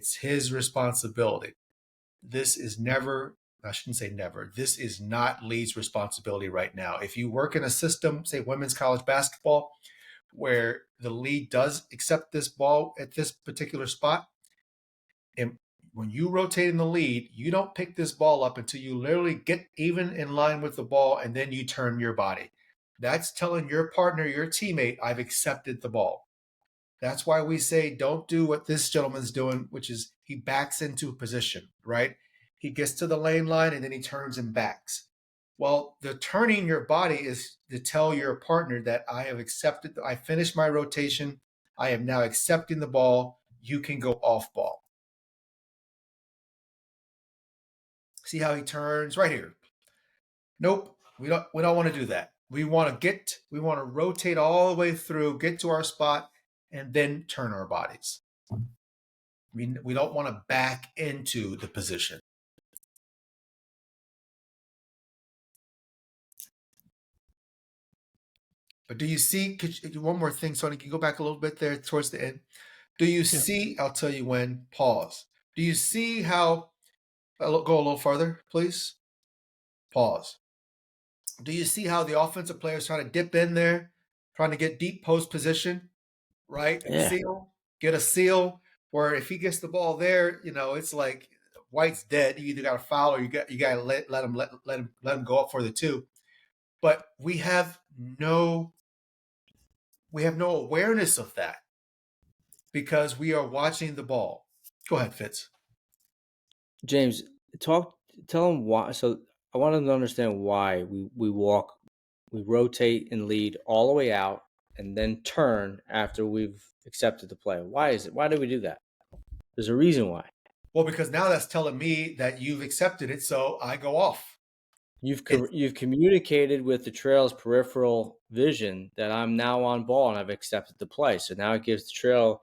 It's his responsibility. This is never, I shouldn't say never, this is not lead's responsibility right now. If you work in a system, say women's college basketball, where the lead does accept this ball at this particular spot, and when you rotate in the lead, you don't pick this ball up until you literally get even in line with the ball, and then you turn your body. That's telling your partner, your teammate, I've accepted the ball. That's why we say don't do what this gentleman's doing, which is he backs into a position, right? He gets to the lane line and then he turns and backs. Well, the turning your body is to tell your partner that I have accepted, I finished my rotation. I am now accepting the ball. You can go off ball. See how he turns right here. Nope, we don't want to do that. We want to rotate all the way through, get to our spot, and then turn our bodies. We don't want to back into the position. But do you see, one more thing, Sonny, can you go back a little bit there towards the end? Do you see, I'll tell you when, pause. Do you see how, go a little farther, please? Pause. Do you see how the offensive player is trying to dip in there, trying to get deep post position, right? Yeah. Get a seal, where if he gets the ball there, it's like White's dead. You either got to foul or you got to let him go up for the two. But we have no awareness of that because we are watching the ball. Go ahead, Fitz. James, tell him why. So I want him to understand why we rotate and lead all the way out and then turn after we've accepted the play. Why is it? Why do we do that? There's a reason why. Well, because now that's telling me that you've accepted it, so I go off. You've communicated with the trail's peripheral vision that I'm now on ball and I've accepted the play. So now it gives the trail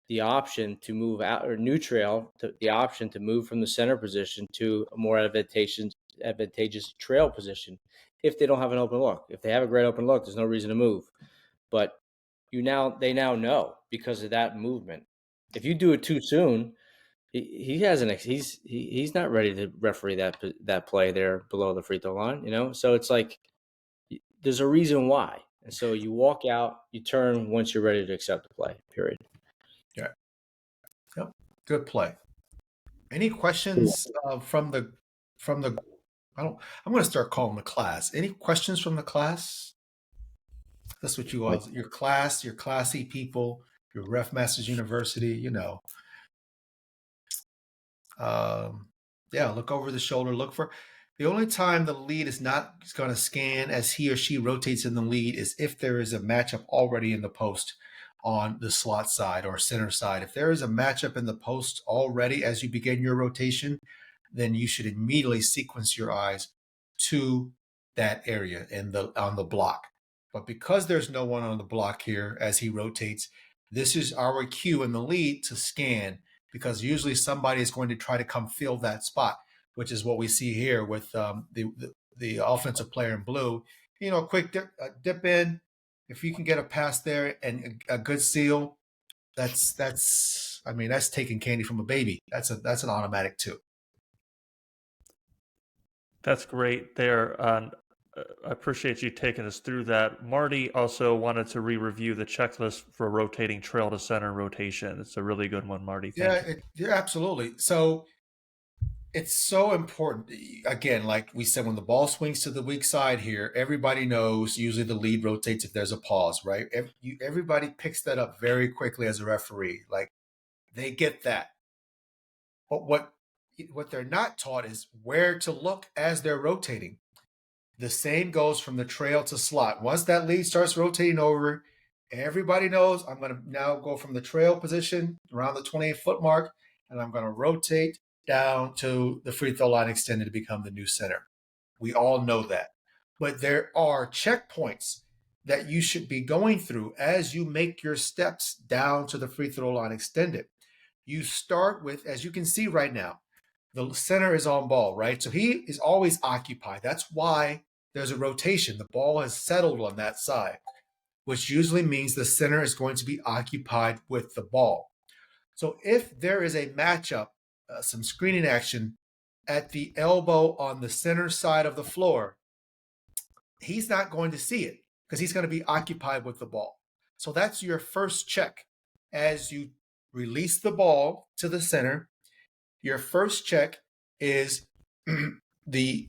the option to move out, or new trail the option to move from the center position to a more advantageous trail position if they don't have an open look. If they have a great open look, there's no reason to move. But they now know because of that movement. If you do it too soon, he's not ready to referee that play there below the free throw line, so it's like there's a reason why. And so you walk out, you turn once you're ready to accept the play, period. Yeah. Yep. Good play. Any questions from the I'm going to start calling the class. Any questions from the class? That's what you all, your class, your classy people, your RefMasters University, look over the shoulder. Look for the only time the lead is not going to scan as he or she rotates in the lead is if there is a matchup already in the post on the slot side or center side. If there is a matchup in the post already as you begin your rotation, then you should immediately sequence your eyes to that area on the block. But because there's no one on the block here as he rotates, this is our cue in the lead to scan, because usually somebody is going to try to come fill that spot, which is what we see here with the offensive player in blue. Quick dip in. If you can get a pass there and a good seal, that's taking candy from a baby. That's an automatic too. That's great there. I appreciate you taking us through that. Marty also wanted to re-review the checklist for rotating trail to center rotation. It's a really good one, Marty. Thank you. Absolutely. So it's so important. Again, like we said, when the ball swings to the weak side here, everybody knows usually the lead rotates if there's a pause, right? Everybody picks that up very quickly as a referee. Like they get that. But what they're not taught is where to look as they're rotating. The same goes from the trail to slot. Once that lead starts rotating over, everybody knows I'm going to now go from the trail position around the 28-foot mark, and I'm going to rotate down to the free throw line extended to become the new center. We all know that. But there are checkpoints that you should be going through as you make your steps down to the free throw line extended. You start with, as you can see right now, the center is on ball, right? So he is always occupied. That's why there's a rotation. The ball has settled on that side, which usually means the center is going to be occupied with the ball. So if there is a matchup, some screening action at the elbow on the center side of the floor, he's not going to see it because he's going to be occupied with the ball. So that's your first check. As you release the ball to the center, your first check is the